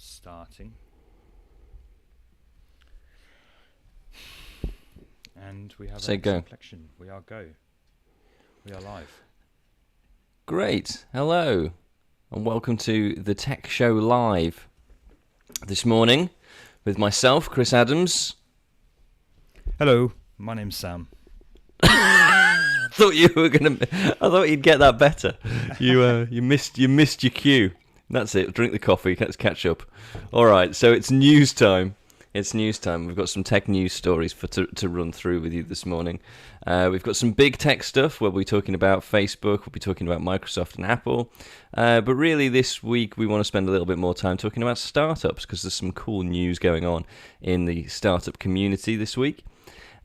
starting. And we have Say an go. collection. We are go. We are live. Great. Hello, and welcome to the Tech Show Live this morning with myself, Chris Adams. Hello, my name's Sam. I thought you'd get that better. You missed your cue. That's it. Drink the coffee. Let's catch up. All right. So it's news time. We've got some tech news stories to run through with you this morning. We've got some big tech stuff where we'll be talking about Facebook, we'll be talking about Microsoft and Apple. But really this week we want to spend a little bit more time talking about startups because there's some cool news going on in the startup community this week.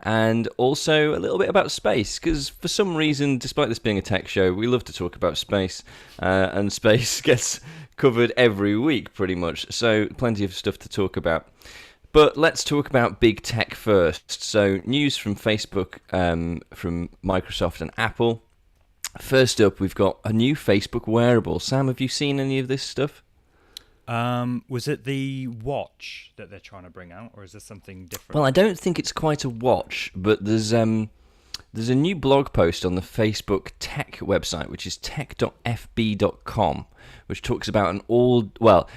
And also a little bit about space, because for some reason, despite this being a tech show, we love to talk about space, and space gets covered every week pretty much, so plenty of stuff to talk about. But let's talk about big tech first. So news from Facebook, from Microsoft and Apple. First up, we've got a new Facebook wearable. Sam, have you seen any of this stuff? Was it the watch that they're trying to bring out, or is there something different? Well, I don't think it's quite a watch, but there's a new blog post on the Facebook tech website, which is tech.fb.com, which talks about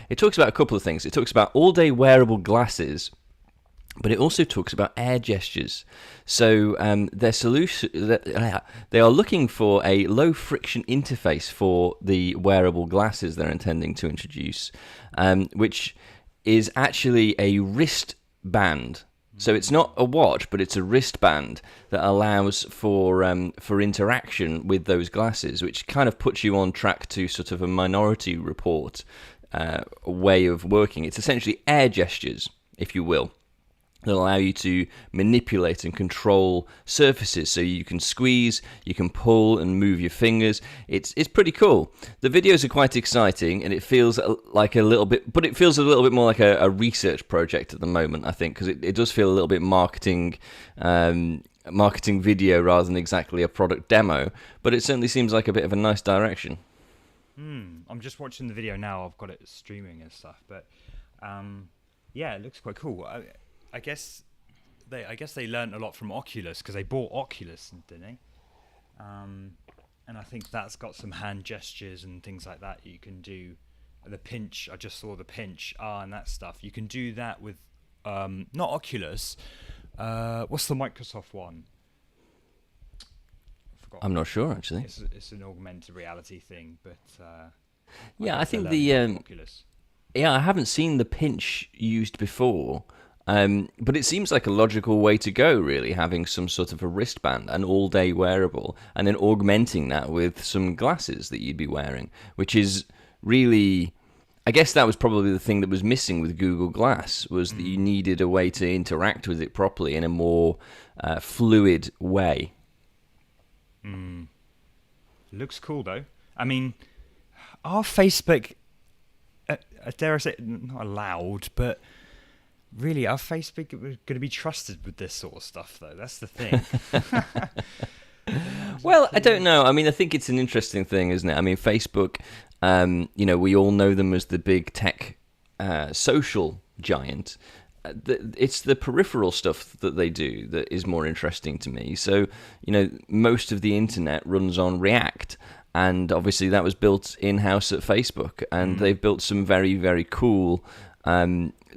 it talks about a couple of things. It talks about all-day wearable glasses, but it also talks about air gestures. So their solution, they are looking for a low-friction interface for the wearable glasses they're intending to introduce, which is actually a wristband. So it's not a watch, but it's a wristband that allows for interaction with those glasses, which kind of puts you on track to sort of a Minority Report way of working. It's essentially air gestures, if you will, that allow you to manipulate and control surfaces. So you can squeeze, you can pull and move your fingers. It's pretty cool. The videos are quite exciting, and it feels like a little bit more like a research project at the moment, I think, because it does feel a little bit marketing video rather than exactly a product demo. But it certainly seems like a bit of a nice direction. I'm just watching the video now. I've got it streaming and stuff, but yeah, it looks quite cool. I guess they learned a lot from Oculus, because they bought Oculus, didn't they? And I think that's got some hand gestures and things like that you can do. The pinch, I just saw the pinch, and that stuff. You can do that with not Oculus. What's the Microsoft one? I forgot. I'm not sure, actually. It's an augmented reality thing, but yeah, I think Oculus. Yeah, I haven't seen the pinch used before. But it seems like a logical way to go, really, having some sort of a wristband, an all-day wearable, and then augmenting that with some glasses that you'd be wearing, which is really, I guess that was probably the thing that was missing with Google Glass, was that you needed a way to interact with it properly in a more fluid way. Looks cool, though. I mean, are Facebook, dare I say, not allowed, but really, are Facebook going to be trusted with this sort of stuff, though? That's the thing. Well, I don't know. I mean, I think it's an interesting thing, isn't it? I mean, Facebook, we all know them as the big tech social giant. It's the peripheral stuff that they do that is more interesting to me. So, most of the internet runs on React. And obviously that was built in-house at Facebook. And they've built some very, very cool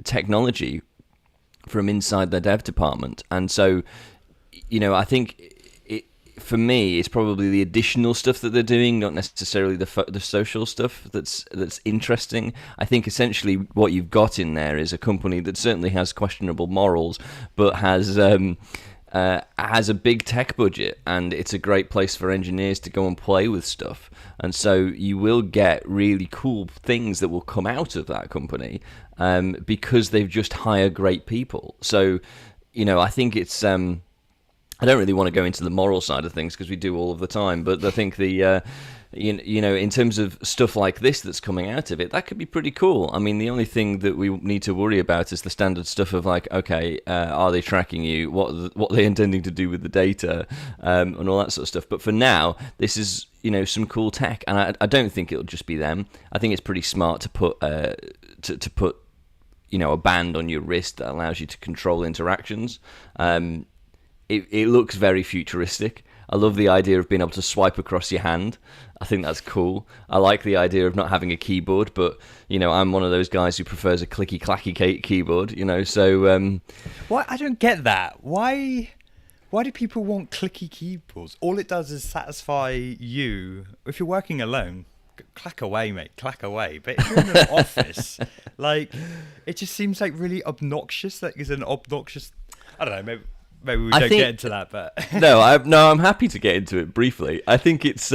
technology from inside their dev department. And so, I think for me, it's probably the additional stuff that they're doing, not necessarily the social stuff that's interesting. I think essentially what you've got in there is a company that certainly has questionable morals, but has a big tech budget, and it's a great place for engineers to go and play with stuff. And so you will get really cool things that will come out of that company because they've just hired great people. So, I think it's I don't really want to go into the moral side of things because we do all of the time, but I think the in terms of stuff like this that's coming out of it, that could be pretty cool. I mean, the only thing that we need to worry about is the standard stuff of like, okay, are they tracking you? What are they intending to do with the data, and all that sort of stuff. But for now, this is some cool tech, and I don't think it'll just be them. I think it's pretty smart to put a band on your wrist that allows you to control interactions. It looks very futuristic. I love the idea of being able to swipe across your hand. I think that's cool. I like the idea of not having a keyboard, but I'm one of those guys who prefers a clicky clacky keyboard. So why? I don't get that. Why do people want clicky keyboards? All it does is satisfy you. If you're working alone, clack away, mate, clack away. But if you're in an office, like, it just seems like really obnoxious. Like, it's an obnoxious. I don't know. Maybe we don't get into that, but no, I'm happy to get into it briefly. I think it's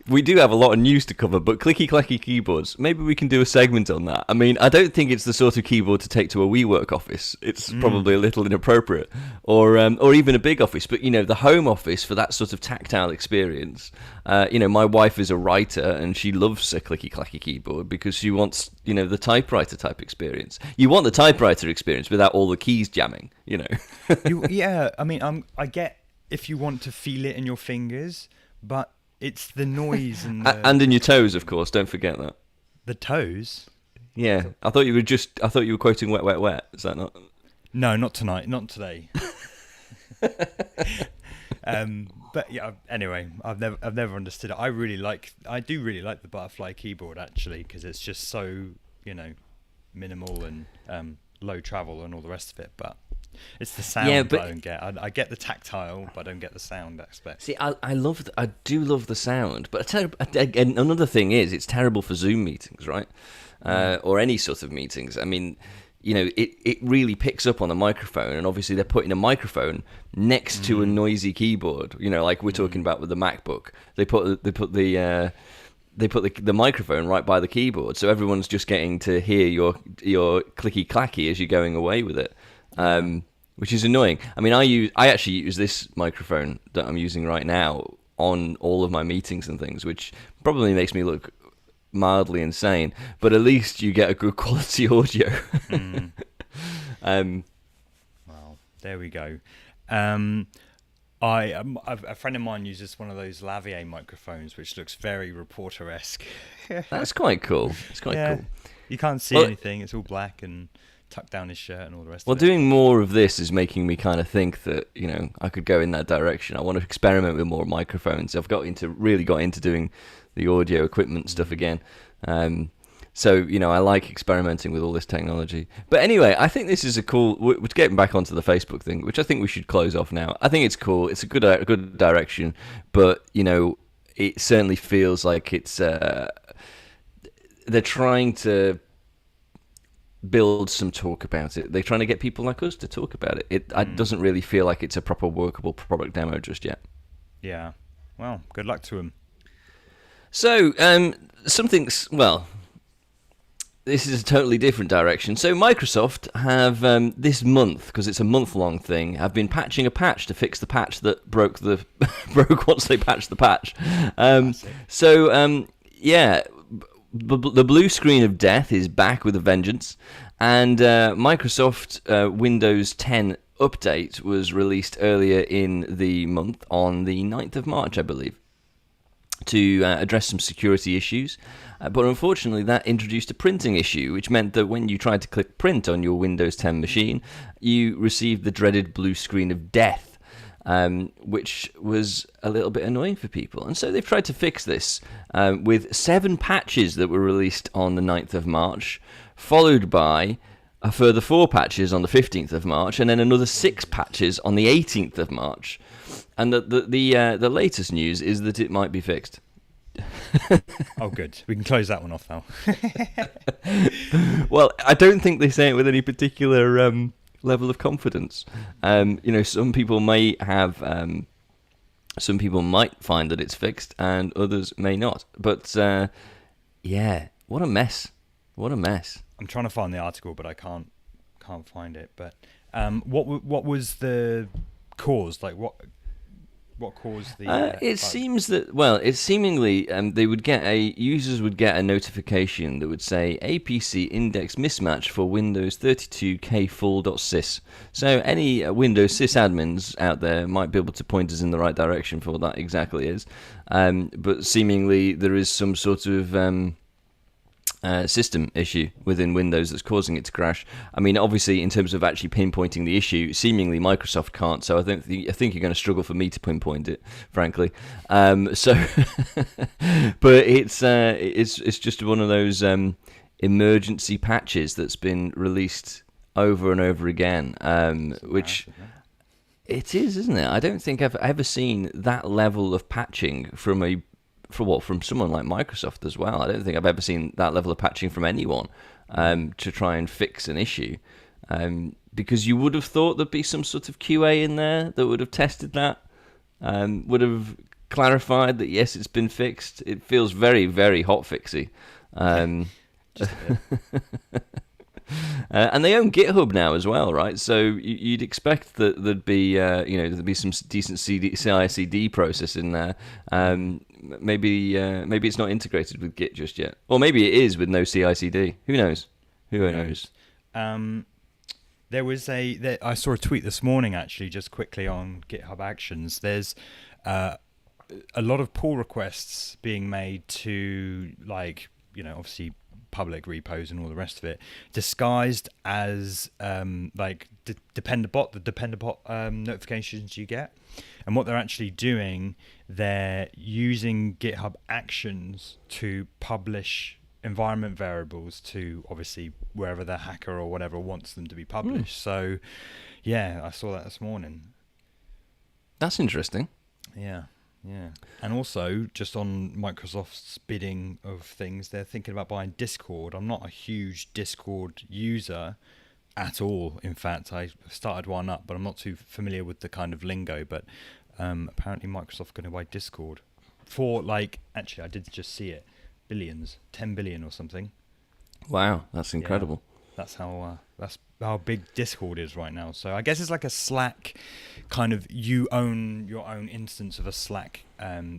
we do have a lot of news to cover, but clicky clacky keyboards, maybe we can do a segment on that. I mean, I don't think it's the sort of keyboard to take to a WeWork office. It's probably a little inappropriate, or even a big office. But the home office, for that sort of tactile experience. My wife is a writer and she loves a clicky clacky keyboard because she wants the typewriter type experience. You want the typewriter experience without all the keys jamming. Yeah, I mean, I get if you want to feel it in your fingers, but it's the noise and in your toes, of course. Don't forget that. The toes. Yeah, I thought you were quoting "Wet, Wet, Wet." Is that not? No, not tonight, not today. But yeah. Anyway, I've never understood it. I do really like the butterfly keyboard actually, because it's just so minimal and low travel and all the rest of it. But it's the sound that I don't get. I get the tactile, but I don't get the sound aspect. See, I do love the sound, but another thing is it's terrible for Zoom meetings, right? Or any sort of meetings. I mean, it really picks up on the microphone, and obviously they're putting a microphone next to a noisy keyboard. Like we're talking about with the MacBook, they put the microphone right by the keyboard, so everyone's just getting to hear your clicky clacky as you're going away with it. Which is annoying. I mean, I actually use this microphone that I'm using right now on all of my meetings and things, which probably makes me look mildly insane, but at least you get a good quality audio. Well, there we go. A friend of mine uses one of those lavalier microphones, which looks very reporter-esque. That's quite cool. It's quite cool. You can't see anything. It's all black and tucked down his shirt and all the rest of it. Well, doing more of this is making me kind of think that, I could go in that direction. I want to experiment with more microphones. I've really got into doing the audio equipment stuff again. So, I like experimenting with all this technology. But anyway, I think this is a cool... We're getting back onto the Facebook thing, which I think we should close off now. I think it's cool. It's a good direction. But, it certainly feels like it's... they're trying to build some talk about it. They're trying to get people like us to talk about it. It doesn't really feel like it's a proper workable product demo just yet. Yeah. Well, good luck to them. So, this is a totally different direction. So Microsoft have, this month, because it's a month-long thing, have been patching a patch to fix the patch that broke once they patched the patch. The blue screen of death is back with a vengeance, and Microsoft Windows 10 update was released earlier in the month, on the 9th of March, I believe, to address some security issues. But unfortunately, that introduced a printing issue, which meant that when you tried to click print on your Windows 10 machine, you received the dreaded blue screen of death, which was a little bit annoying for people. And so they've tried to fix this with 7 patches that were released on the 9th of March, followed by a further 4 patches on the 15th of March, and then another 6 patches on the 18th of March. And the latest news is that it might be fixed. Oh, good. We can close that one off now. Well, I don't think they say it with any particular level of confidence. Some people may have, some people might find that it's fixed, and others may not. But what a mess! What a mess! I'm trying to find the article, but I can't find it. But what was the cause? Like what caused the? It seems that it's seemingly users would get a notification that would say APC index mismatch for Windows 32k full.sys. So any Windows sysadmins out there might be able to point us in the right direction for what that exactly is. But seemingly there is some sort of system issue within Windows that's causing it to crash. I mean, obviously, in terms of actually pinpointing the issue, seemingly Microsoft can't. So I think you're going to struggle for me to pinpoint it, frankly. So, but it's just one of those emergency patches that's been released over and over again, which. It is, isn't it? I don't think I've ever seen that level of patching from someone like Microsoft as well. I don't think I've ever seen that level of patching from anyone to try and fix an issue. Because you would have thought there'd be some sort of QA in there that would have tested that, would have clarified that yes, it's been fixed. It feels very, very hotfixy. Just a bit. And they own GitHub now as well, right? So you'd expect that there'd be, there'd be some decent CI/CD process in there. Maybe it's not integrated with Git just yet, or maybe it is with no CI/CD. Who knows? Who knows? There was I saw a tweet this morning actually, just quickly on GitHub Actions. There's a lot of pull requests being made to, like, obviously public repos and all the rest of it, disguised as Dependabot, the Dependabot notifications you get. And what they're actually doing, they're using GitHub Actions to publish environment variables to, obviously, wherever the hacker or whatever wants them to be published. So yeah, I saw that this morning. That's interesting. Yeah. And also, just on Microsoft's bidding of things, they're thinking about buying Discord. I'm not a huge Discord user at all. In fact, I started one up, but I'm not too familiar with the kind of lingo. But apparently Microsoft's going to buy Discord for, actually, I did just see it, billions, 10 billion or something. Wow, that's incredible. Yeah, that's how big Discord is right now. So I guess it's like a Slack kind of, you own your own instance of a Slack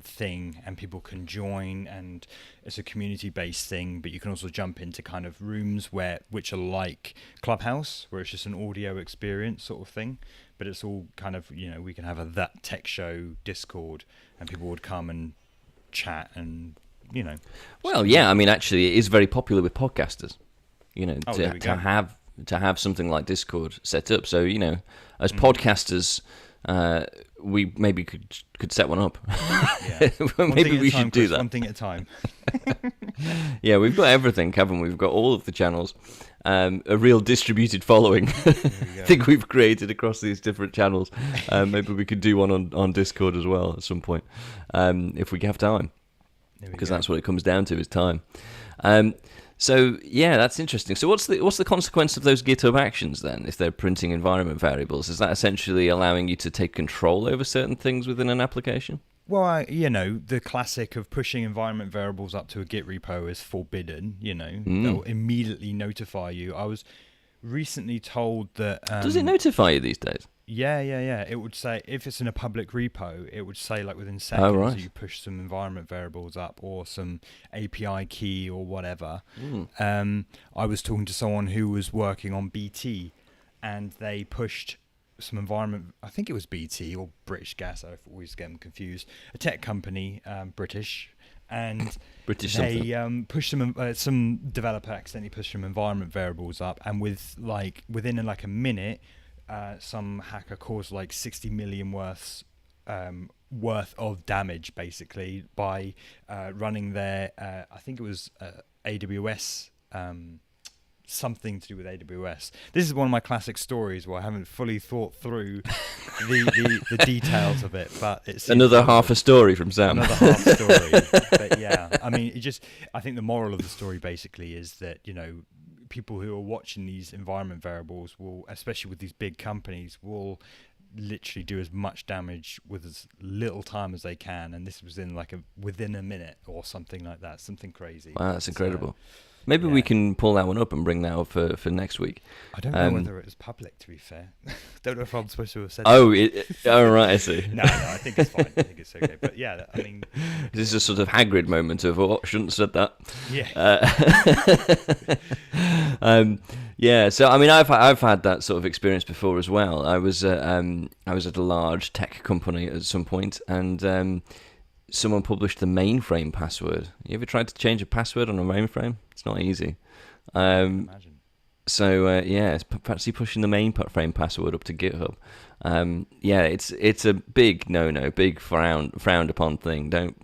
thing, and people can join, and it's a community-based thing, but you can also jump into kind of rooms which are like Clubhouse, where it's just an audio experience sort of thing, but it's all kind of, we can have a That Tech Show Discord, and people would come and chat and, Well, yeah, I mean, actually, it is very popular with podcasters, to have something like Discord set up. So, as podcasters, we maybe could set one up. Yeah. Maybe we should do that. One thing at a time. Yeah, we've got everything, haven't we? We've got all of the channels, a real distributed following. I think we've created across these different channels. Maybe we could do one on Discord as well at some point, if we have time, because that's what it comes down to, is time. So yeah, that's interesting. So what's the consequence of those GitHub Actions then? If they're printing environment variables, is that essentially allowing you to take control over certain things within an application? Well, the classic of pushing environment variables up to a Git repo is forbidden. They'll immediately notify you. I was recently told that. Does it notify you these days? Yeah. It would say, if it's in a public repo, it would say within seconds that you push some environment variables up or some API key or whatever. I was talking to someone who was working on BT, and they pushed some environment, I think it was BT or British Gas, I always get them confused, a tech company, British, and they pushed some developer accidentally pushed some environment variables up, and within a minute, some hacker caused 60 million worth of damage, basically, by running their I think it was AWS, something to do with AWS. This is one of my classic stories where I haven't fully thought through the details of it, but it's another half a story from Sam. Another half story, but yeah, I mean, I think the moral of the story basically is that people who are watching these environment variables will, especially with these big companies, will literally do as much damage with as little time as they can, and this was within a minute or something like that, something crazy. Wow, that's incredible. Maybe we can pull that one up and bring that up for next week. I don't know whether it was public, to be fair. Don't know if I'm supposed to have said right, I see. No, I think it's fine. I think it's okay. But yeah, I mean... This is a sort of Hagrid moment of, shouldn't have said that. Yeah. Yeah, so I mean, I've had that sort of experience before as well. I was at a large tech company at some point, and someone published the mainframe password. You ever tried to change a password on a mainframe? It's not easy. Imagine. So yeah, it's actually pushing the mainframe password up to GitHub. Yeah, it's a big no, big frowned upon thing. Don't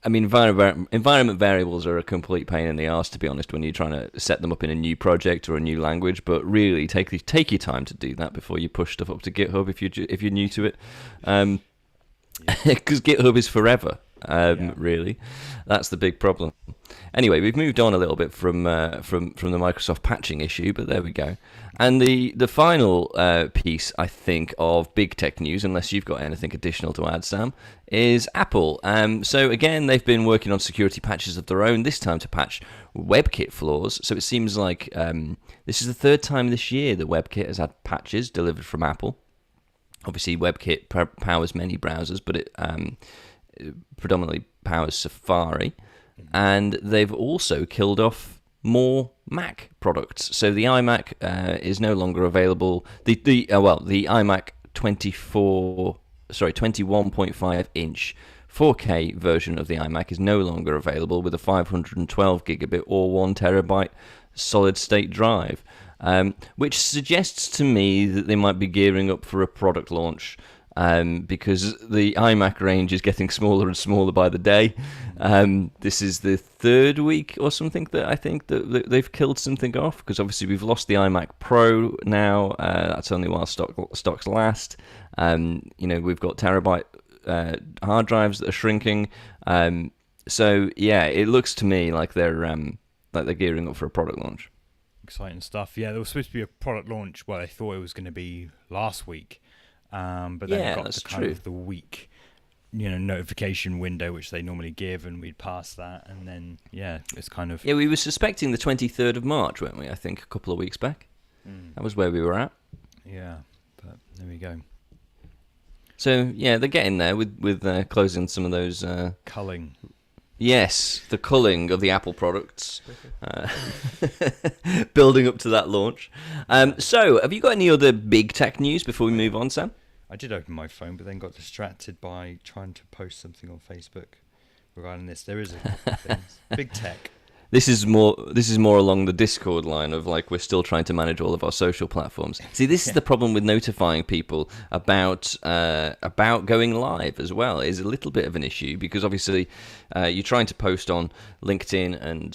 I mean, environment variables are a complete pain in the arse, to be honest, when you're trying to set them up in a new project or a new language. But really, take your time to do that before you push stuff up to GitHub if you're new to it, because GitHub is forever. Really, that's the big problem. Anyway, we've moved on a little bit from the Microsoft patching issue, but there we go. And the final piece, I think, of big tech news, unless you've got anything additional to add, Sam, is Apple. So again, they've been working on security patches of their own, this time to patch WebKit flaws. So it seems like this is the third time this year that WebKit has had patches delivered from Apple. Obviously, WebKit powers many browsers, but it predominantly powers Safari. And they've also killed off more Mac products. So the iMac is no longer available. The iMac 21.5 inch 4K version of the iMac is no longer available with a 512 gigabit or 1 terabyte solid state drive, which suggests to me that they might be gearing up for a product launch. Because the iMac range is getting smaller and smaller by the day. This is the third week or something that I think that they've killed something off, because obviously we've lost the iMac Pro now. That's only while stocks last. We've got terabyte hard drives that are shrinking. So yeah, it looks to me like they're gearing up for a product launch. Exciting stuff. Yeah, there was supposed to be a product launch. Well, they thought it was going to be last week. But then it got to kind of the week, notification window which they normally give, and we'd pass that, and then it's kind of we were suspecting the 23rd of March, weren't we? I think a couple of weeks back. That was where we were at. Yeah, but there we go. So yeah, they're getting there with closing some of those culling. Yes, the culling of the Apple products, building up to that launch. So, have you got any other big tech news before we move on, Sam? I did open my phone, but then got distracted by trying to post something on Facebook regarding this. There is a couple of things. Big tech. This is more along the Discord line of like we're still trying to manage all of our social platforms. See, this is the problem with notifying people about going live as well. Is a little bit of an issue because obviously you're trying to post on LinkedIn and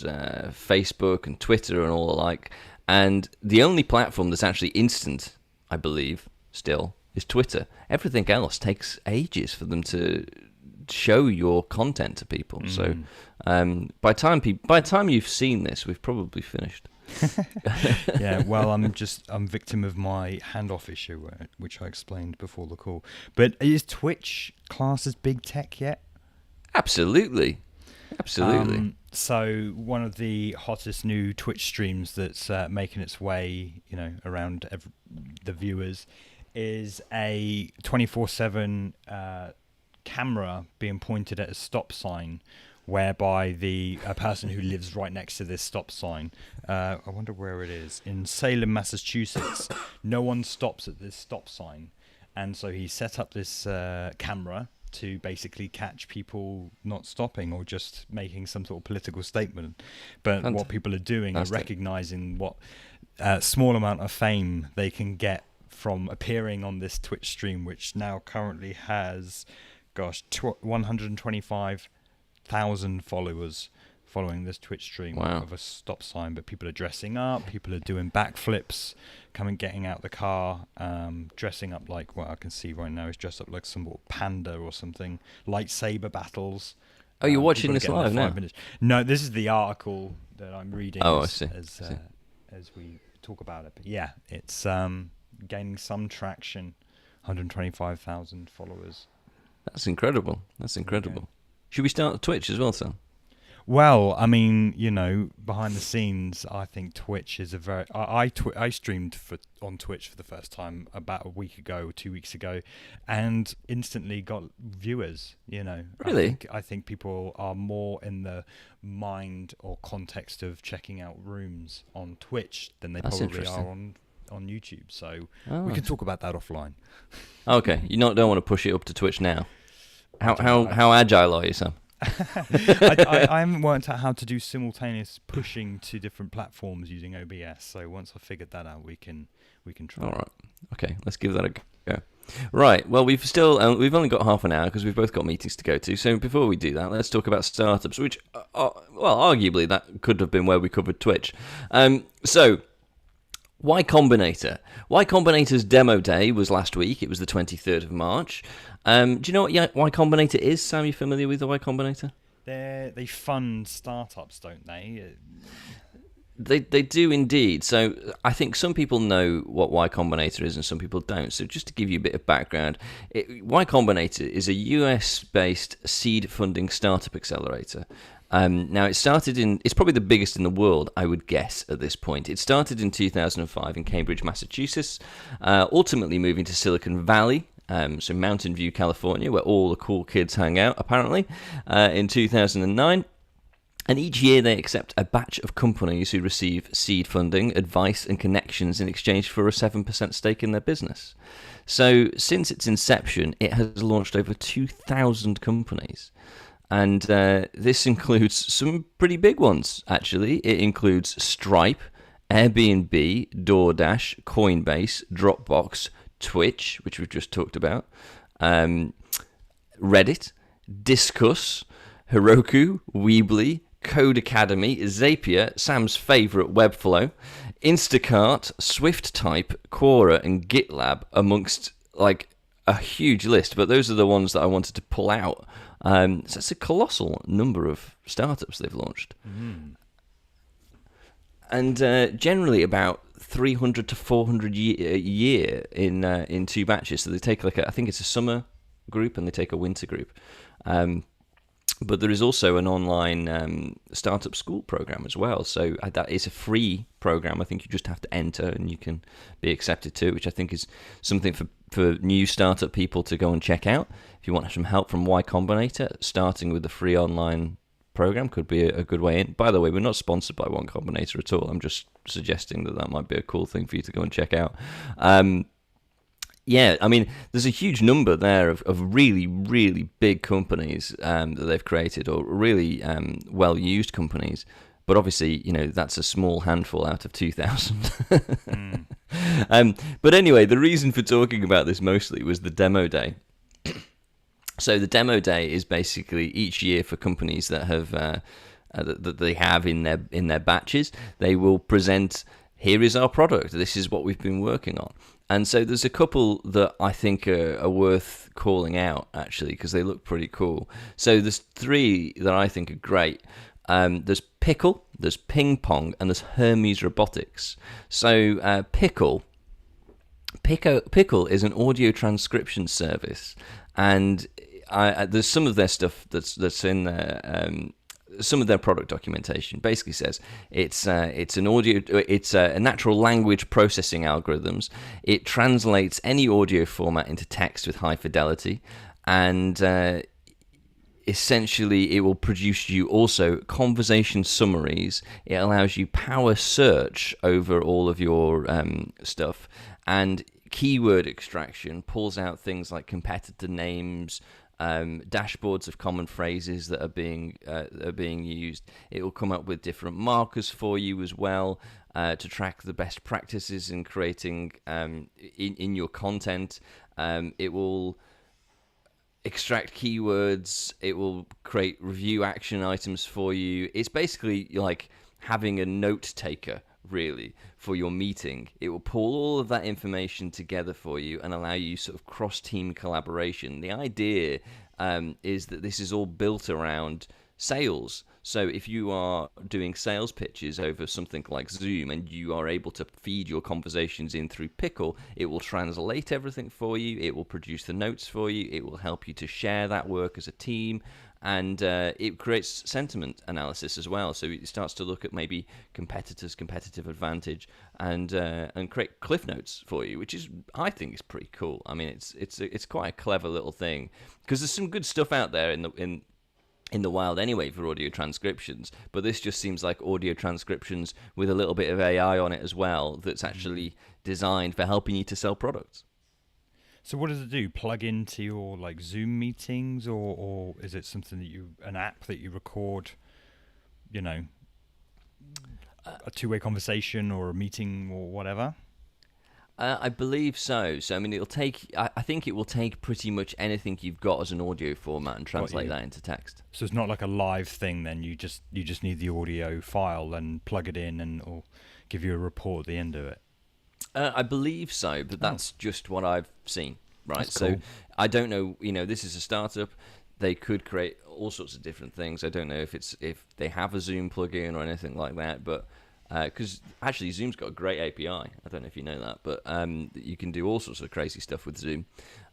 Facebook and Twitter and all the like, and the only platform that's actually instant, I believe, still is Twitter. Everything else takes ages for them to show your content to people. So by the time you've seen this, we've probably finished. Yeah, well, I'm victim of my handoff issue, which I explained before the call. But is Twitch classed as big tech yet? Absolutely. So one of the hottest new Twitch streams that's making its way, around the viewers, is a 24/7 camera being pointed at a stop sign, whereby a person who lives right next to this stop sign, I wonder where it is, in Salem, Massachusetts, no one stops at this stop sign, and so he set up this camera to basically catch people not stopping or just making some sort of political statement. But what people are doing are recognizing what small amount of fame they can get from appearing on this Twitch stream, which now currently has 125,000 followers following this Twitch stream of a stop sign. But people are dressing up, people are doing backflips, getting out the car, dressing up like what I can see right now is dressed up like some sort of panda or something. Lightsaber battles. Oh, you're watching this live now? No, this is the article that I'm reading. Oh, I see. As we talk about it. But yeah, it's gaining some traction. 125,000 followers. That's incredible. Okay. Should we start Twitch as well, Sam? Well, I mean, behind the scenes, I think Twitch is a very... I streamed on Twitch for the first time about a week ago or 2 weeks ago, and instantly got viewers, Really? I think people are more in the mind or context of checking out rooms on Twitch than they probably are on YouTube. So we can talk about that offline. Okay, you don't want to push it up to Twitch now? I don't know. How agile are you, Sam? I haven't worked out how to do simultaneous pushing to different platforms using OBS. So once I've figured that out, we can try. All right. Okay, let's give that a go. Right. Well, we've only got half an hour because we've both got meetings to go to. So before we do that, let's talk about startups, which, arguably that could have been where we covered Twitch. So Y Combinator. Y Combinator's demo day was last week. It was the 23rd of March. Do you know what Y Combinator is, Sam? You familiar with the Y Combinator? They fund startups, don't they? They do indeed. So I think some people know what Y Combinator is and some people don't. So just to give you a bit of background, Y Combinator is a US-based seed funding startup accelerator. Now, it's probably the biggest in the world, I would guess, at this point. It started in 2005 in Cambridge, Massachusetts, ultimately moving to Silicon Valley, so Mountain View, California, where all the cool kids hang out, apparently, in 2009. And each year they accept a batch of companies who receive seed funding, advice, and connections in exchange for a 7% stake in their business. So since its inception, it has launched over 2,000 companies. And this includes some pretty big ones, actually. It includes Stripe, Airbnb, DoorDash, Coinbase, Dropbox, Twitch, which we've just talked about, Reddit, Discuss, Heroku, Weebly, Code Academy, Zapier, Sam's favourite Webflow, Instacart, SwiftType, Quora, and GitLab, amongst like a huge list. But those are the ones that I wanted to pull out. So it's a colossal number of startups they've launched. Mm. And generally about 300 to 400 a year in two batches. So they take I think it's a summer group and they take a winter group. But there is also an online startup school program as well. So that is a free program. I think you just have to enter and you can be accepted to it, which I think is something for new startup people to go and check out. If you want some help from Y Combinator, starting with the free online program could be a good way in. By the way, we're not sponsored by Y Combinator at all. I'm just suggesting that might be a cool thing for you to go and check out. Yeah, I mean, there's a huge number there of really, really big companies that they've created, or really well-used companies. But obviously, that's a small handful out of 2,000. But anyway, the reason for talking about this mostly was the demo day. So the demo day is basically each year for companies that have that they have in their batches. They will present, here is our product. This is what we've been working on. And so there's a couple that I think are worth calling out, actually, because they look pretty cool. So there's three that I think are great. There's Pickle, there's Ping Pong, and there's Hermes Robotics. So Pickle is an audio transcription service, and there's some of their stuff that's in there. Some of their product documentation basically says it's a natural language processing algorithms. It translates any audio format into text with high fidelity, and essentially it will produce you also conversation summaries. It allows you power search over all of your stuff, and keyword extraction pulls out things like competitor names, dashboards of common phrases that are being used. It will come up with different markers for you as well to track the best practices in creating in your content. It will extract keywords. It will create review action items for you. It's basically like having a note taker, really, for your meeting. It will pull all of that information together for you and allow you sort of cross-team collaboration. The idea is that this is all built around sales. So if you are doing sales pitches over something like Zoom and you are able to feed your conversations in through Pickle, it will translate everything for you. It will produce the notes for you. It will help you to share that work as a team. And it creates sentiment analysis as well. So it starts to look at maybe competitive advantage, and create cliff notes for you, which I think is pretty cool. I mean, it's quite a clever little thing, because there's some good stuff out there in the wild anyway for audio transcriptions. But this just seems like audio transcriptions with a little bit of AI on it as well. That's actually designed for helping you to sell products. So what does it do? Plug into your like Zoom meetings, or is it something that an app that you record, you know, a two-way conversation or a meeting or whatever? I believe so. So I mean, it'll take. I think it will take pretty much anything you've got as an audio format and translate that into text. So it's not like a live thing. Then you just need the audio file and plug it in, and it'll give you a report at the end of it. I believe so, but that's just what I've seen. Right. That's so cool. I don't know. This is a startup. They could create all sorts of different things. I don't know if they have a Zoom plugin or anything like that, but. Because actually Zoom's got a great API. I don't know if you know that, but you can do all sorts of crazy stuff with Zoom.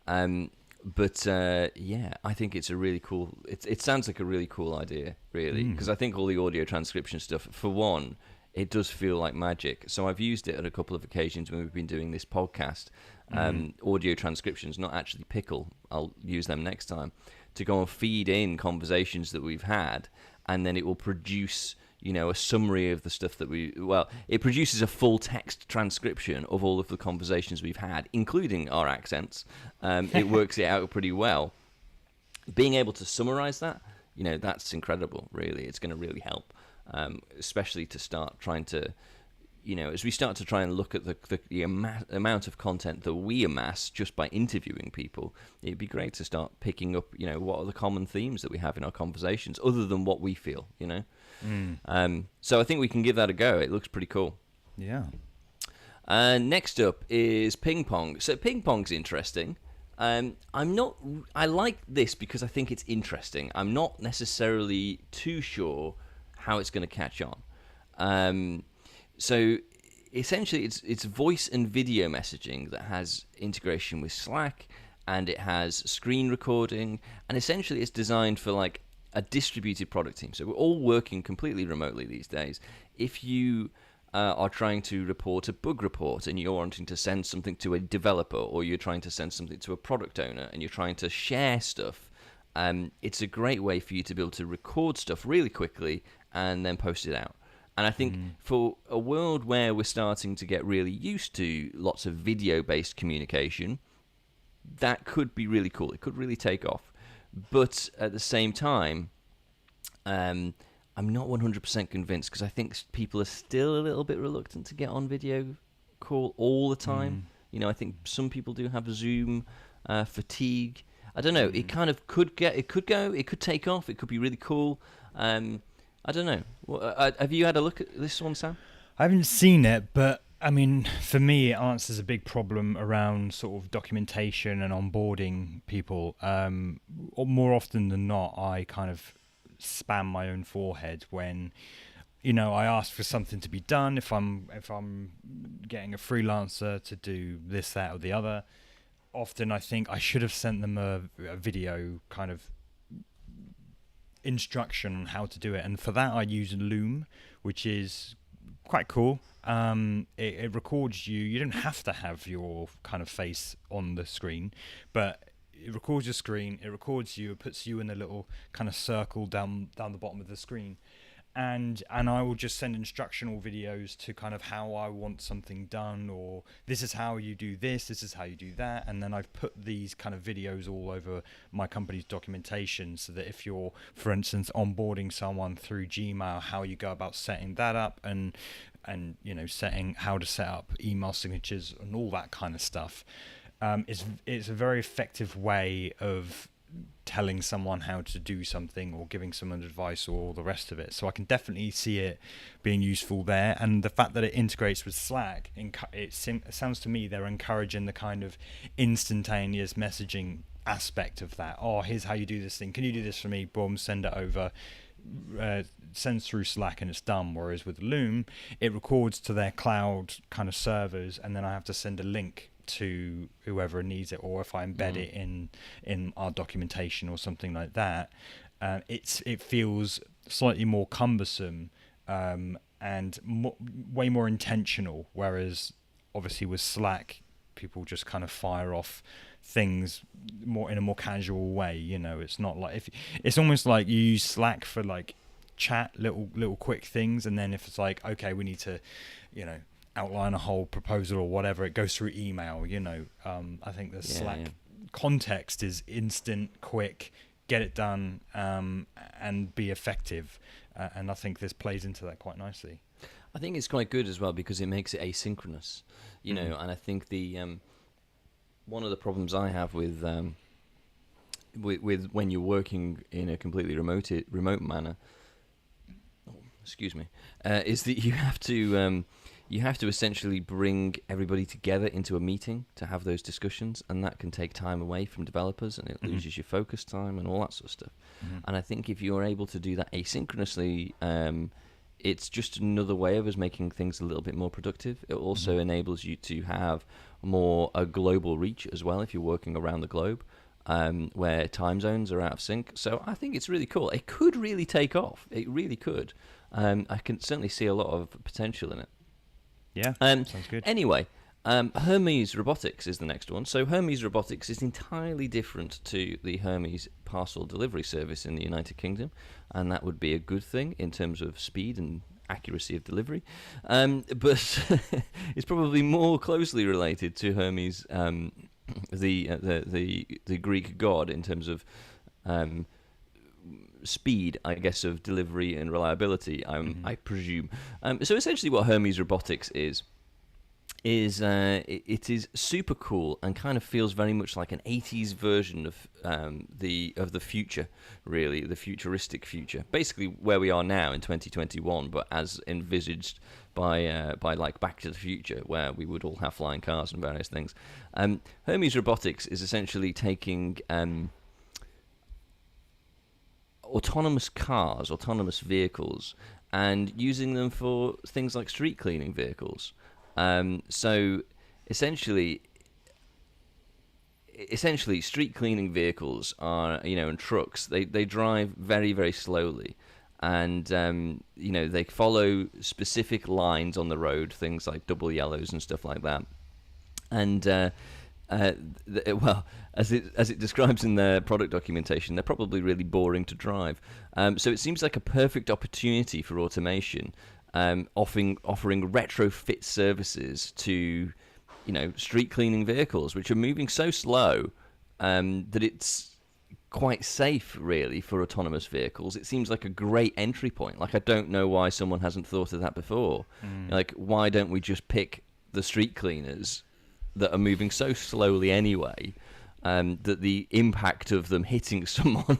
Yeah, I think it's a really cool. It sounds like a really cool idea, really, because I think all the audio transcription stuff, for one, it does feel like magic. So I've used it on a couple of occasions when we've been doing this podcast. Audio transcriptions, not actually Pickle. I'll use them next time to go and feed in conversations that we've had, and then it will produce. A summary of the stuff that it produces a full text transcription of all of the conversations we've had, including our accents. It works it out pretty well. Being able to summarize that, that's incredible, really. It's going to really help, especially to start trying to, as we start to try and look at the amount of content that we amass just by interviewing people, it'd be great to start picking up, what are the common themes that we have in our conversations other than what we feel, So I think we can give that a go. It looks pretty cool. Yeah. Next up is ping pong. So ping pong's interesting. I like this because I think it's interesting. I'm not necessarily too sure how it's going to catch on. So essentially it's voice and video messaging that has integration with Slack, and it has screen recording, and essentially it's designed for like a distributed product team. So we're all working completely remotely these days. If you are trying to report a bug report and you're wanting to send something to a developer, or you're trying to send something to a product owner and you're trying to share stuff, it's a great way for you to be able to record stuff really quickly and then post it out. And I think for a world where we're starting to get really used to lots of video-based communication, that could be really cool. It could really take off. But at the same time, I'm not 100% convinced, because I think people are still a little bit reluctant to get on video call all the time. I think some people do have Zoom fatigue. I don't know. It kind of could take off. It could be really cool. I don't know. Have you had a look at this one, Sam? I haven't seen it, but I mean, for me, it answers a big problem around sort of documentation and onboarding people. More often than not, I kind of spam my own forehead when, I ask for something to be done. If I'm getting a freelancer to do this, that, or the other, often I think I should have sent them a video kind of instruction on how to do it, and for that I use Loom, which is quite cool. It records you. You don't have to have your kind of face on the screen, but it records your screen. It records you. It puts you in a little kind of circle down the bottom of the screen, and I will just send instructional videos to kind of how I want something done, or this is how you do this is how you do that. And then I've put these kind of videos all over my company's documentation, so that if you're, for instance, onboarding someone through Gmail, how you go about setting that up, and setting how to set up email signatures and all that kind of stuff. It's a very effective way of telling someone how to do something, or giving someone advice, or all the rest of it. So I can definitely see it being useful there. And the fact that it integrates with Slack, it sounds to me they're encouraging the kind of instantaneous messaging aspect of that. Oh, here's how you do this thing. Can you do this for me? Boom, send it over. Sends through Slack and it's done. Whereas with Loom, it records to their cloud kind of servers, and then I have to send a link to whoever needs it, or if I embed it in our documentation or something like that, it feels slightly more cumbersome, and way more intentional. Whereas obviously with Slack, people just kind of fire off things more in a more casual way. It's not like it's almost like you use Slack for like chat, little quick things, and then if it's like, okay, we need to outline a whole proposal or whatever, it goes through email. I think the Slack context is instant, quick, get it done, and be effective. And I think this plays into that quite nicely. I think it's quite good as well because it makes it asynchronous, and I think the one of the problems I have with when you're working in a completely remote manner, is that you have to essentially bring everybody together into a meeting to have those discussions, and that can take time away from developers, and it loses your focus time and all that sort of stuff. And I think if you're able to do that asynchronously, it's just another way of us making things a little bit more productive. It also enables you to have a global reach as well if you're working around the globe, where time zones are out of sync. So I think it's really cool. It could really take off. It really could. I can certainly see a lot of potential in it. Yeah, sounds good. Anyway, Hermes Robotics is the next one. So Hermes Robotics is entirely different to the Hermes parcel delivery service in the United Kingdom, and that would be a good thing in terms of speed and accuracy of delivery. But it's probably more closely related to Hermes, the Greek god, in terms of speed, I guess, of delivery and reliability, I presume. So essentially what Hermes Robotics is it is super cool and kind of feels very much like an 80s version of the future, really, the futuristic future. Basically where we are now in 2021, but as envisaged by like Back to the Future, where we would all have flying cars and various things. Hermes Robotics is essentially taking autonomous cars, autonomous vehicles, and using them for things like street cleaning vehicles. So essentially, street cleaning vehicles are, and trucks, they drive very, very slowly. And, they follow specific lines on the road, things like double yellows and stuff like that. And, well, as it describes in their product documentation, they're probably really boring to drive. So it seems like a perfect opportunity for automation, offering retrofit services to, street cleaning vehicles, which are moving so slow that it's quite safe, really, for autonomous vehicles. It seems like a great entry point. Like, I don't know why someone hasn't thought of that before. Like, why don't we just pick the street cleaners that are moving so slowly anyway, that the impact of them hitting someone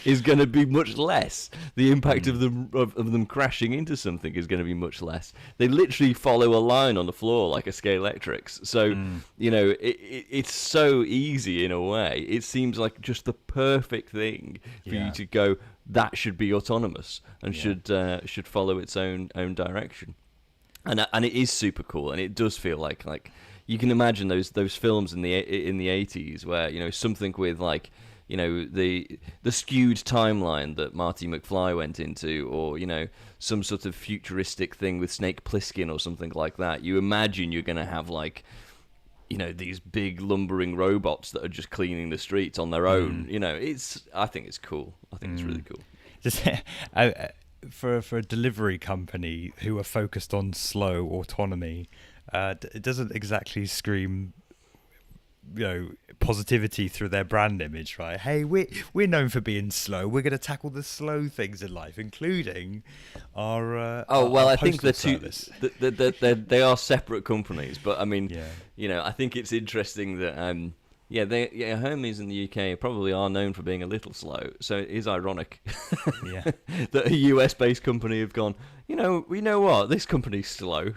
is going to be much less. The impact of them crashing into something is going to be much less. They literally follow a line on the floor like a Scalextrics. So, it's so easy in a way. It seems like just the perfect thing for you to go, that should be autonomous and should follow its own direction. And it is super cool, and it does feel like you can imagine those films in the 80s where something with the skewed timeline that Marty McFly went into, or some sort of futuristic thing with Snake Plissken or something like that. You imagine you're going to have these big lumbering robots that are just cleaning the streets on their own. I think it's cool. I think it's really cool. Just for a delivery company who are focused on slow autonomy, it doesn't exactly scream, positivity through their brand image, right? Hey, we're known for being slow. We're going to tackle the slow things in life, including our. I think they are separate companies, but I mean, I think it's interesting that Hermes in the UK probably are known for being a little slow, so it is ironic that a US-based company have gone, we know what, this company's slow.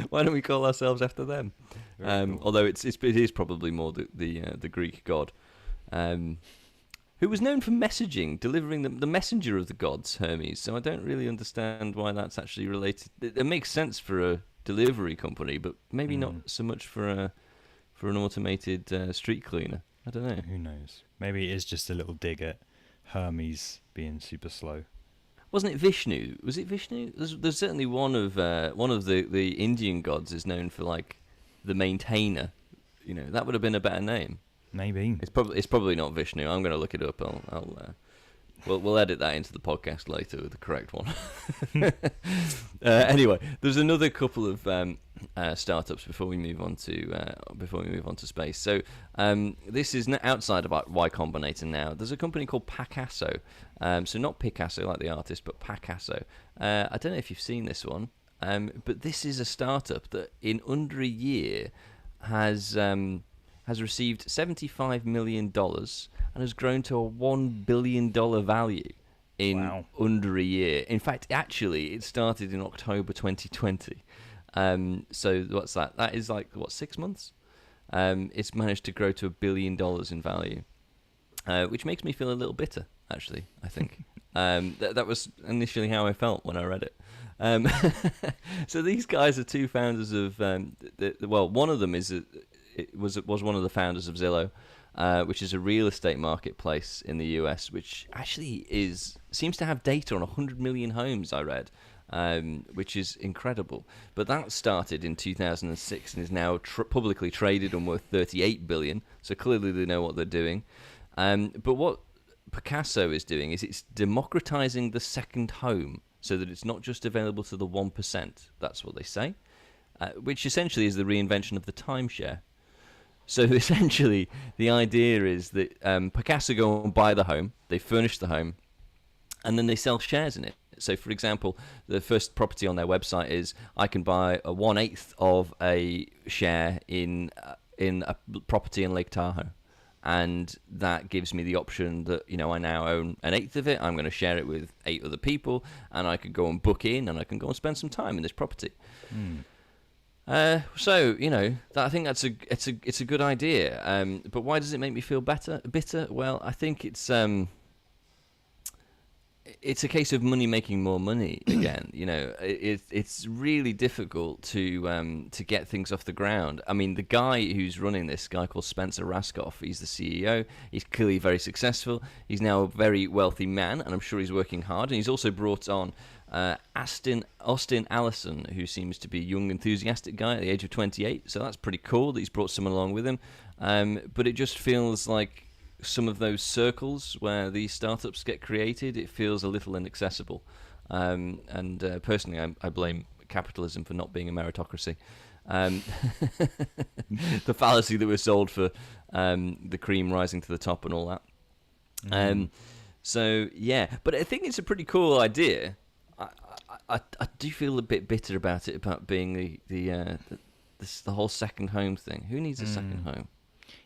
Why don't we call ourselves after them? Cool. Although it is probably more the Greek god, who was known for messaging, delivering the messenger of the gods, Hermes. So I don't really understand why that's actually related. It makes sense for a delivery company, but maybe not so much for an automated street cleaner. I don't know. Who knows? Maybe it is just a little dig at Hermes being super slow. Wasn't it Vishnu? Was it Vishnu? There's certainly one of the Indian gods is known for the maintainer. That would have been a better name. Maybe it's probably not Vishnu. I'm going to look it up. We'll edit that into the podcast later with the correct one. Anyway, there's another couple of startups before we move on to space. So this is outside of Y Combinator now. There's a company called Picasso. So not Picasso like the artist, but Picasso. I don't know if you've seen this one, but this is a startup that in under a year has received $75 million and has grown to a $1 billion value in under a year. In fact, actually, it started in October 2020. So what's that? That is 6 months? It's managed to grow to $1 billion in value, which makes me feel a little bitter, actually, I think. That was initially how I felt when I read it. So these guys are two founders of... one of them was one of the founders of Zillow, which is a real estate marketplace in the US, which actually seems to have data on 100 million homes, I read, which is incredible. But that started in 2006 and is now publicly traded and worth 38 billion. So clearly they know what they're doing. But what Picasso is doing is it's democratizing the second home so that it's not just available to the 1%. That's what they say, which essentially is the reinvention of the timeshare. So essentially, the idea is that Picasso go and buy the home, they furnish the home, and then they sell shares in it. So, for example, the first property on their website is I can buy a 1/8 of a share in a property in Lake Tahoe, and that gives me the option that I now own 1/8 of it. I'm going to share it with 8 other people, and I could go and book in, and I can go and spend some time in this property. So I think it's a good idea. But why does it make me feel bitter? Well, I think it's a case of money making more money again. It's really difficult to get things off the ground. I mean, the guy who's running this, guy called Spencer Raskoff, he's the CEO. He's clearly very successful. He's now a very wealthy man, and I'm sure he's working hard. And he's also brought on Austin Allison, who seems to be a young, enthusiastic guy at the age of 28. So that's pretty cool that he's brought someone along with him. But it just feels like some of those circles where these startups get created, it feels a little inaccessible. And personally, I blame capitalism for not being a meritocracy. The fallacy that we're sold for the cream rising to the top and all that. So, yeah. But I think it's a pretty cool idea. I do feel a bit bitter about it, about being the whole second home thing. Who needs a second home?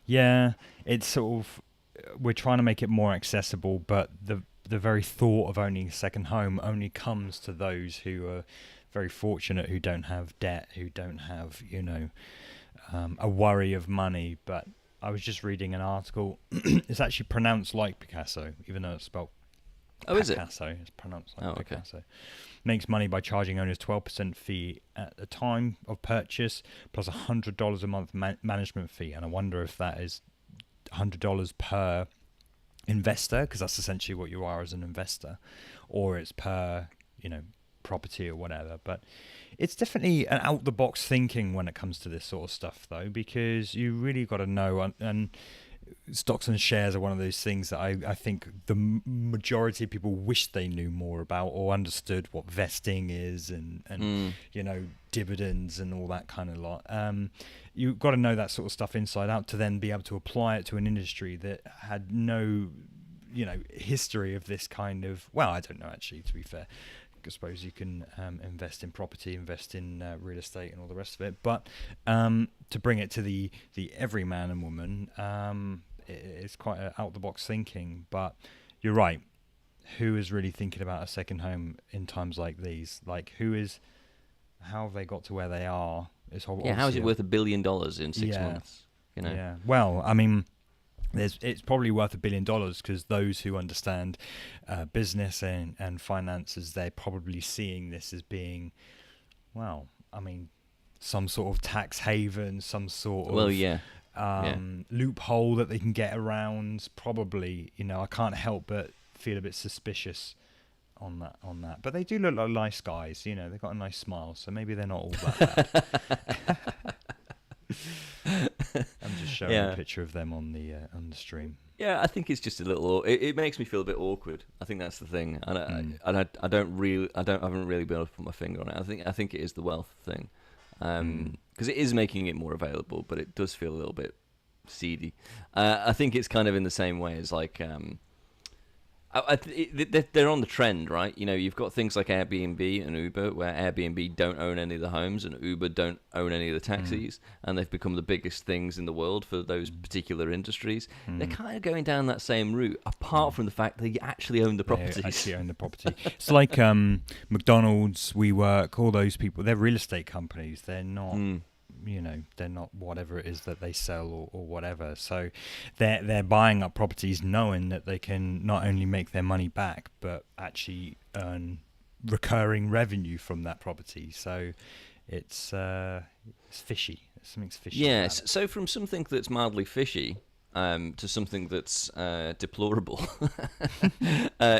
Yeah, it's sort of, we're trying to make it more accessible, but the very thought of owning a second home only comes to those who are very fortunate, who don't have debt, who don't have a worry of money. But I was just reading an article. It's actually pronounced like Picasso, even though it's spelled Picasso. It's pronounced like Picasso. Makes money by charging owners 12% fee at the time of purchase, plus $100 a month management fee. And I wonder if that is $100 per investor, because that's essentially what you are as an investor, or it's per property or whatever. But it's definitely an out the box thinking when it comes to this sort of stuff, though, because you really got to know. And stocks and shares are one of those things that I think the majority of people wish they knew more about or understood what vesting is and dividends and all that kind of lot. You've got to know that sort of stuff inside out to then be able to apply it to an industry that had no history of this kind of, well, I don't know, actually, to be fair. I suppose you can invest in property, invest in real estate and all the rest of it. But to bring it to the everyman and woman, it's quite out-the-box thinking. But you're right. Who is really thinking about a second home in times like these? Like, how have they got to where they are? How is it worth $1 billion in 6 months? Yeah. Well, I mean, it's probably worth $1 billion because those who understand business and finances, they're probably seeing this as being, well, I mean, some sort of tax haven, some sort of loophole that they can get around. Probably, I can't help but feel a bit suspicious on that. But they do look like nice guys. They've got a nice smile, so maybe they're not all that bad. I'm just showing a picture of them on the stream. Yeah, I think it's just a little. It makes me feel a bit awkward. I think that's the thing, and I haven't really been able to put my finger on it. I think it is the wealth thing, because it is making it more available, but it does feel a little bit seedy. I think it's kind of in the same way as like. They're on the trend, right? You know, you've got things like Airbnb and Uber, where Airbnb don't own any of the homes and Uber don't own any of the taxis, and they've become the biggest things in the world for those particular industries. They're kind of going down that same route, apart from the fact that you actually own the properties. They actually own the property. It's like McDonald's, WeWork, all those people. They're real estate companies. They're not. You know, they're not whatever it is that they sell or whatever. So they're buying up properties knowing that they can not only make their money back, but actually earn recurring revenue from that property. So it's fishy. Something's fishy. Yes. So from something that's mildly fishy to something that's deplorable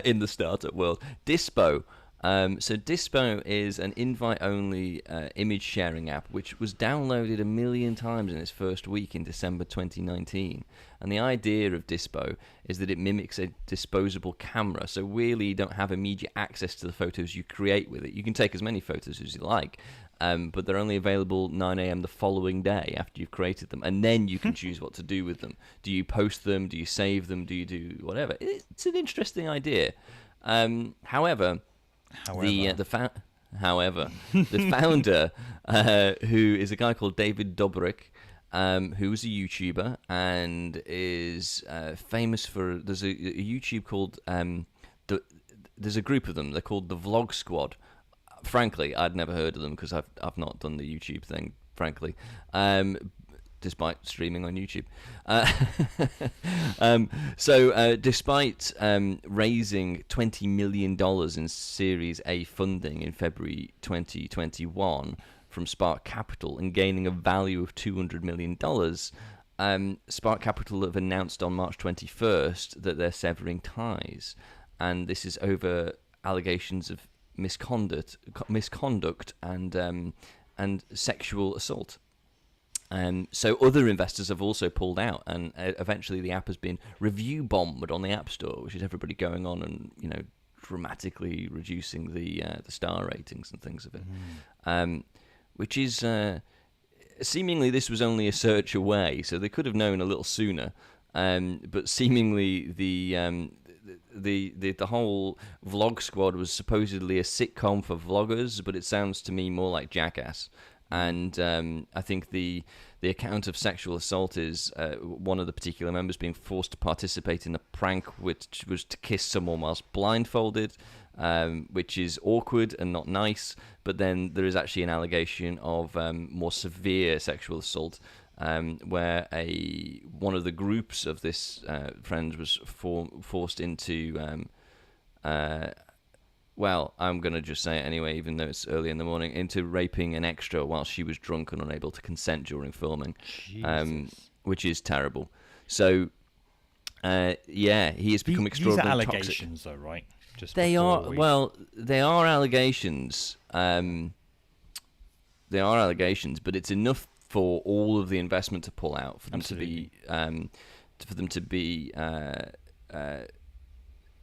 in the startup world, Dyspo. So Dyspo is an invite-only image sharing app which was downloaded 1 million times in its first week in December 2019. And the idea of Dyspo is that it mimics a disposable camera, so really you don't have immediate access to the photos you create with it. You can take as many photos as you like, but they're only available 9 a.m. the following day after you've created them, and then you can choose what to do with them. Do you post them? Do you save them? Do you do whatever? It's an interesting idea. However, the founder, who is a guy called David Dobrik, who's a YouTuber and is famous for. There's a YouTube called there's a group of them. They're called the Vlog Squad. Frankly, I'd never heard of them because I've not done the YouTube thing. Frankly, despite streaming on YouTube. Despite raising $20 million in Series A funding in February 2021 from Spark Capital and gaining a value of $200 million, Spark Capital have announced on March 21st that they're severing ties. And this is over allegations of misconduct and sexual assault. So other investors have also pulled out, and eventually the app has been review bombed on the App Store, which is everybody going on and dramatically reducing the star ratings and things of it. Which is seemingly this was only a search away, so they could have known a little sooner. But seemingly the whole Vlog Squad was supposedly a sitcom for vloggers, but it sounds to me more like Jackass. And I think the account of sexual assault is one of the particular members being forced to participate in a prank, which was to kiss someone whilst blindfolded, which is awkward and not nice. But then there is actually an allegation of more severe sexual assault, where one of the groups of this friend was forced into. Well, I'm going to just say it anyway, even though it's early in the morning, into raping an extra while she was drunk and unable to consent during filming, which is terrible. So, he has become extraordinarily toxic. These are allegations, though, right? They are allegations. They are allegations, but it's enough for all of the investment to pull out, for them to be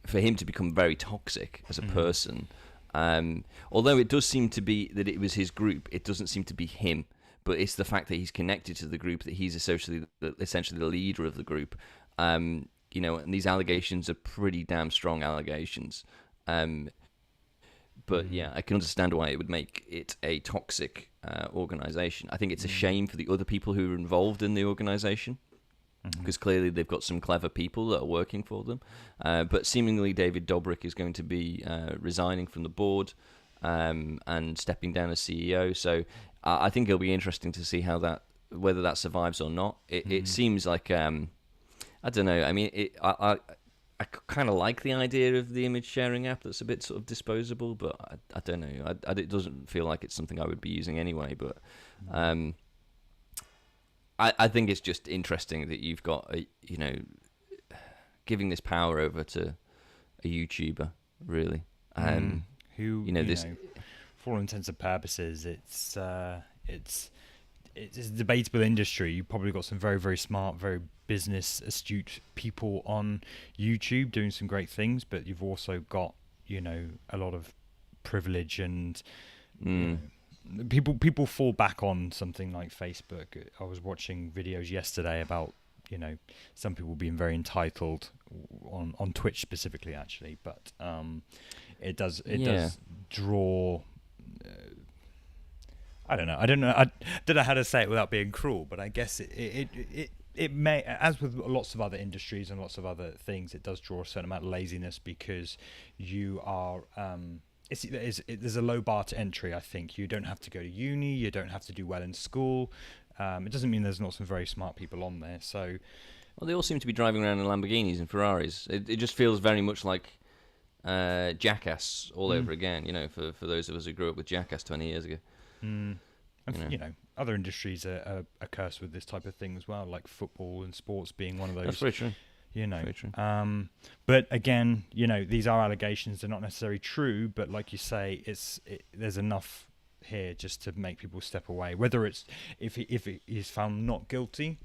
for him to become very toxic as a person. Although it does seem to be that it was his group, it doesn't seem to be him, but it's the fact that he's connected to the group, that he's essentially the leader of the group. And these allegations are pretty damn strong allegations. But yeah, I can understand why it would make it a toxic organization. I think it's a shame for the other people who are involved in the organization, because clearly they've got some clever people that are working for them. But seemingly David Dobrik is going to be resigning from the board and stepping down as CEO. So I think it'll be interesting to see whether that survives or not. It seems like, I don't know. I mean, I kind of like the idea of the image sharing app that's a bit sort of disposable, but I don't know. It doesn't feel like it's something I would be using anyway, but... I think it's just interesting that you've got, giving this power over to a YouTuber, really. Who, for all intents and purposes, it's it's a debatable industry. You've probably got some very, very smart, very business astute people on YouTube doing some great things, but you've also got, a lot of privilege and people fall back on something like Facebook. I was watching videos yesterday about some people being very entitled on Twitch specifically, actually, but it does draw. I don't know. I don't know how to say it without being cruel, but I guess it may, as with lots of other industries and lots of other things, it does draw a certain amount of laziness because you are. There's a low bar to entry. I think you don't have to go to uni. You don't have to do well in school. It doesn't mean there's not some very smart people on there. So, well, they all seem to be driving around in Lamborghinis and Ferraris. It just feels very much like Jackass all over again. For those of us who grew up with Jackass 20 years ago. And other industries are cursed with this type of thing as well, like football and sports being one of those. That's very true. Very true. But again, these are allegations. They're not necessarily true, but like you say, there's enough here just to make people step away. Whether it's if he is found not guilty,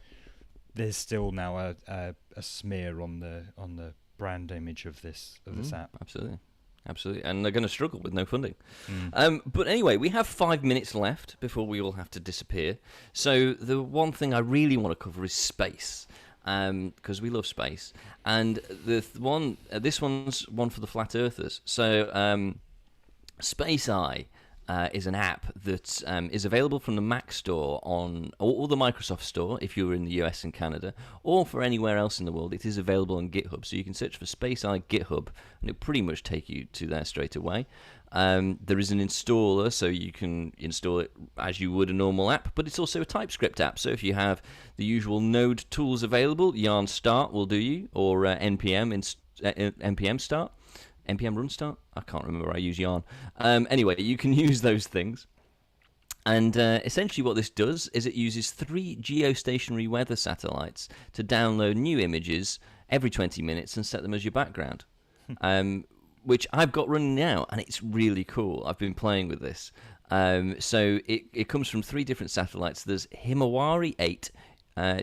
there's still now a smear on the brand image of this app. Absolutely, and they're going to struggle with no funding. But anyway, we have 5 minutes left before we all have to disappear. So the one thing I really want to cover is space, because we love space. And this one's one for the flat earthers. So Space Eye is an app that is available from the Mac Store or the Microsoft Store if you're in the US and Canada, or for anywhere else in the world. It is available on GitHub, so you can search for Space Eye GitHub, and it'll pretty much take you to there straight away. There is an installer, so you can install it as you would a normal app, but it's also a TypeScript app. So if you have the usual Node tools available, yarn start will do you, or npm start. NPM run start? I can't remember. I use yarn. Anyway, you can use those things. And essentially what this does is it uses 3 geostationary weather satellites to download new images every 20 minutes and set them as your background, which I've got running now, and it's really cool. I've been playing with this. So it comes from 3 different satellites. There's Himawari 8,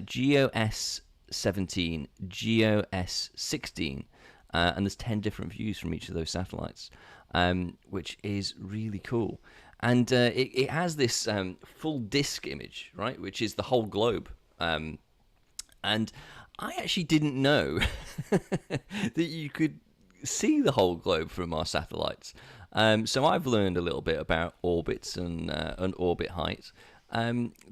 GeoS 17, GeoS 16, and there's 10 different views from each of those satellites, which is really cool. And it has this full disk image, right, which is the whole globe. And I actually didn't know that you could see the whole globe from our satellites. So I've learned a little bit about orbits and orbit height.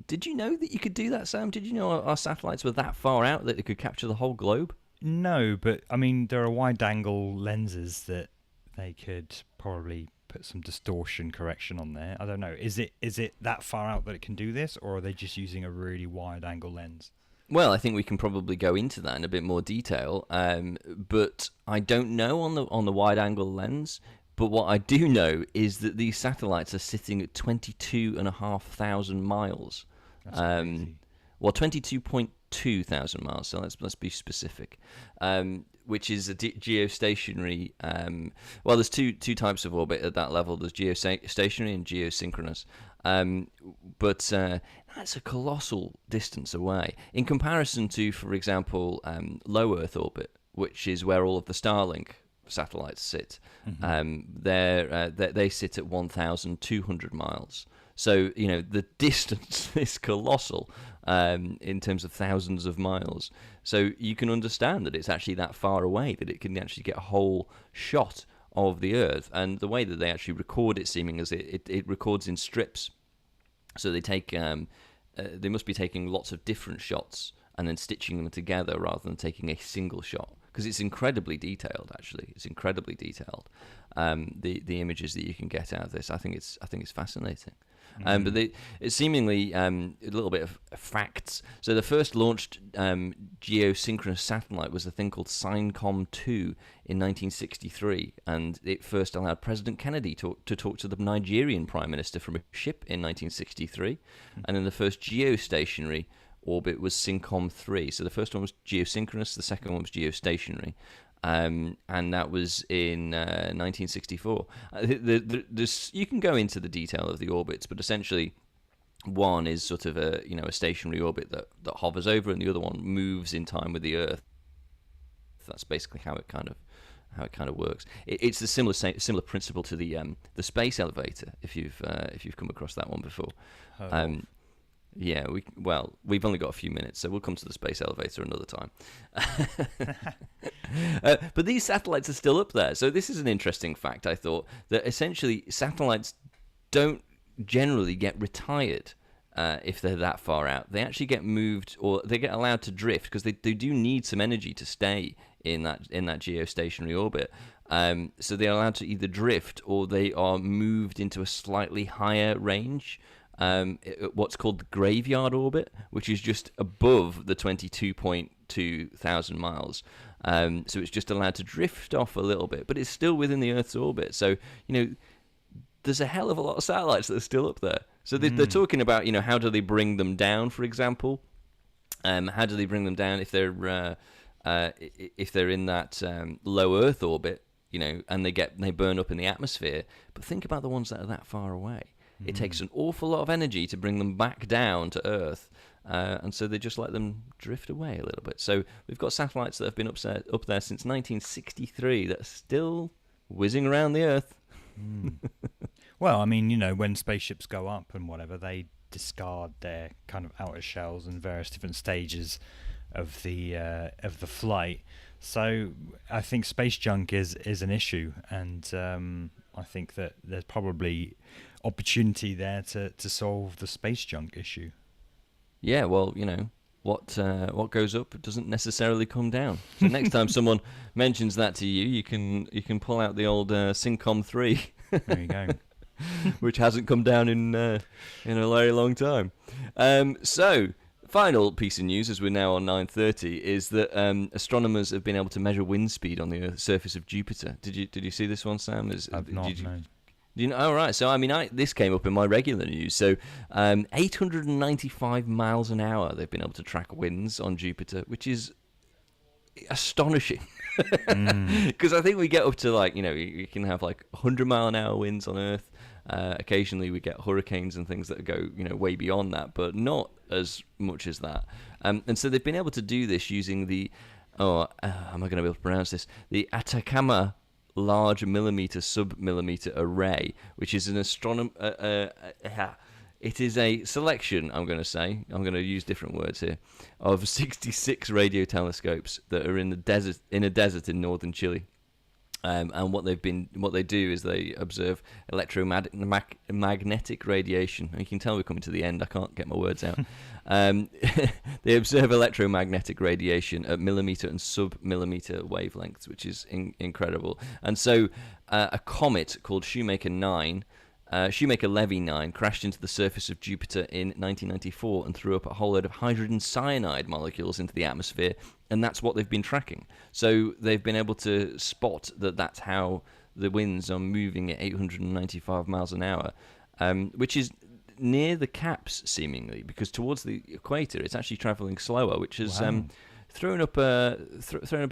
Did you know that you could do that, Sam? Did you know our satellites were that far out that they could capture the whole globe? No, but I mean, there are wide-angle lenses that they could probably put some distortion correction on there. I don't know. Is it that far out that it can do this, or are they just using a really wide-angle lens? Well, I think we can probably go into that in a bit more detail, but I don't know on the wide-angle lens. But what I do know is that these satellites are sitting at 22,500 miles. That's crazy. Well, 22,200 miles, so let's be specific, which is a geostationary. Well, there's two types of orbit at that level. There's geostationary and geosynchronous, but that's a colossal distance away in comparison to, for example, low Earth orbit, which is where all of the Starlink satellites sit. They sit at 1,200 miles. So, the distance is colossal in terms of thousands of miles. So you can understand that it's actually that far away that it can actually get a whole shot of the Earth. And the way that they actually record it, seeming as it records in strips. So they take, they must be taking lots of different shots and then stitching them together rather than taking a single shot. Because it's incredibly detailed, actually. It's incredibly detailed. The images that you can get out of this, I think it's fascinating. But it's seemingly a little bit of facts. So the first launched geosynchronous satellite was a thing called SINCOM-2 in 1963, and it first allowed President Kennedy to talk to the Nigerian Prime Minister from a ship in 1963, and then the first geostationary orbit was SYNCOM-3. So the first one was geosynchronous, the second one was geostationary. And that was in 1964. You can go into the detail of the orbits, but essentially One is sort of a stationary orbit that hovers over, and the other one moves in time with the Earth. That's basically how it kind of works. It's a similar principle to the space elevator. If you've come across that one before. Yeah, we've only got a few minutes, so we'll come to the space elevator another time. But these satellites are still up there. So this is an interesting fact, I thought, that essentially satellites don't generally get retired if they're that far out. They actually get moved, or they get allowed to drift, because they do need some energy to stay in that geostationary orbit. So they're allowed to either drift, or they are moved into a slightly higher range. What's called the graveyard orbit, which is just above the 22.2 thousand miles. So it's just allowed to drift off a little bit, but it's still within the Earth's orbit. So, there's a hell of a lot of satellites that are still up there. So they're talking about, how do they bring them down, for example? How do they bring them down if they're in that low Earth orbit, and they burn up in the atmosphere? But think about the ones that are that far away. It takes an awful lot of energy to bring them back down to Earth, and so they just let them drift away a little bit. So we've got satellites that have been up there since 1963 that are still whizzing around the Earth. Well, I mean, when spaceships go up and whatever, they discard their kind of outer shells in various different stages of the flight. So I think space junk is an issue, and I think that there's probably opportunity there to solve the space junk issue. Yeah, well, what goes up doesn't necessarily come down. So next time someone mentions that to you, you can pull out the old Syncom 3. There you go. Which hasn't come down in a very long time. So, final piece of news, as we're now on 9:30, is that astronomers have been able to measure wind speed on the surface of Jupiter. Did you see this one, Sam? I've not. No. Oh, right. So, I mean, this came up in my regular news. So, 895 miles an hour they've been able to track winds on Jupiter, which is astonishing. Because I think we get up to you can have 100-mile-an-hour winds on Earth. Occasionally we get hurricanes and things that go way beyond that, but not as much as that. And so they've been able to do this using the am I going to be able to pronounce this? The Atacama Large Millimeter Submillimeter Array, which is an it is a selection, I'm going to use different words here, of 66 radio telescopes that are in a desert in northern Chile. And what they do is they observe electromagnetic radiation. And you can tell we're coming to the end. I can't get my words out. They observe electromagnetic radiation at millimeter and sub-millimeter wavelengths, which is incredible. And so a comet called Shoemaker-Levy 9 crashed into the surface of Jupiter in 1994 and threw up a whole load of hydrogen cyanide molecules into the atmosphere, and that's what they've been tracking. So they've been able to spot that's how the winds are moving at 895 miles an hour, which is near the caps, seemingly, because towards the equator it's actually travelling slower, which has thrown up a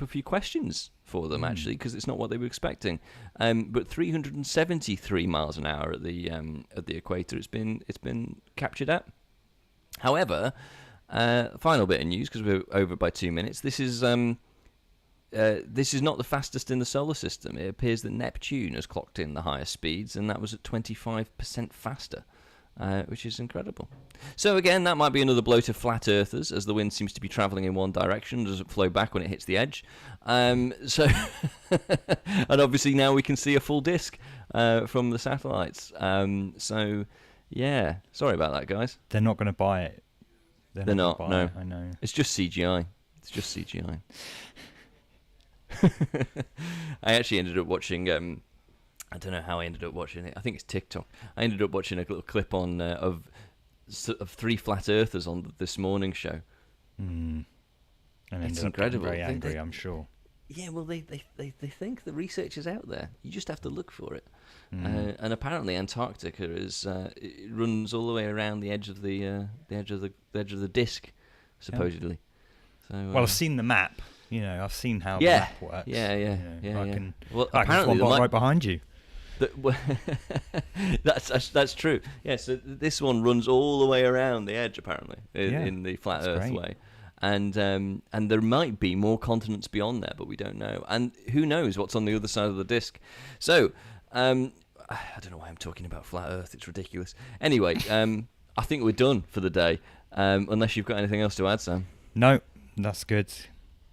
few questions for them, actually, because it's not what they were expecting. But 373 miles an hour at the equator it's been captured at. However, final bit of news, because we're over by 2 minutes. This is not the fastest in the solar system. It appears that Neptune has clocked in the highest speeds, and that was at 25% faster. Which is incredible. So again, that might be another blow to flat earthers, as the wind seems to be travelling in one direction, doesn't flow back when it hits the edge. And obviously now we can see a full disk from the satellites. So yeah, sorry about that, guys. They're not going to buy it. They're not. No, I know. It's just CGI. I actually ended up watching. I don't know how I ended up watching it. I think it's TikTok. I ended up watching a little clip on of 3 flat earthers on This Morning show. And it's incredible. Very angry, I'm sure. Yeah, well, they think the research is out there. You just have to look for it. And apparently, Antarctica it runs all the way around the edge of the disk, supposedly. So, well, I've seen the map. I've seen how the map works. Yeah. Well, apparently, right behind you. That's true. Yeah, so this one runs all the way around the edge, apparently, in the flat that's Earth great. way. And there might be more continents beyond there, but we don't know. And who knows what's on the other side of the disk? So, I don't know why I'm talking about flat Earth. It's ridiculous. Anyway, I think we're done for the day, unless you've got anything else to add, Sam. No, that's good.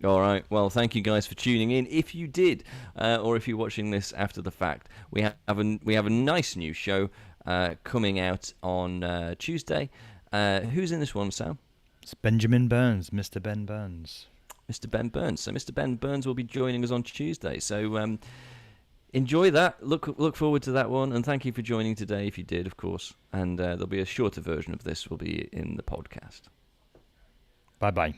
All right. Well, thank you guys for tuning in. If you did, or if you're watching this after the fact, we have a nice new show coming out on Tuesday. Who's in this one, Sam? It's Benjamin Burns, Mr. Ben Burns. Mr. Ben Burns. So Mr. Ben Burns will be joining us on Tuesday. So enjoy that. Look forward to that one. And thank you for joining today, if you did, of course. And there'll be a shorter version of this will be in the podcast. Bye-bye.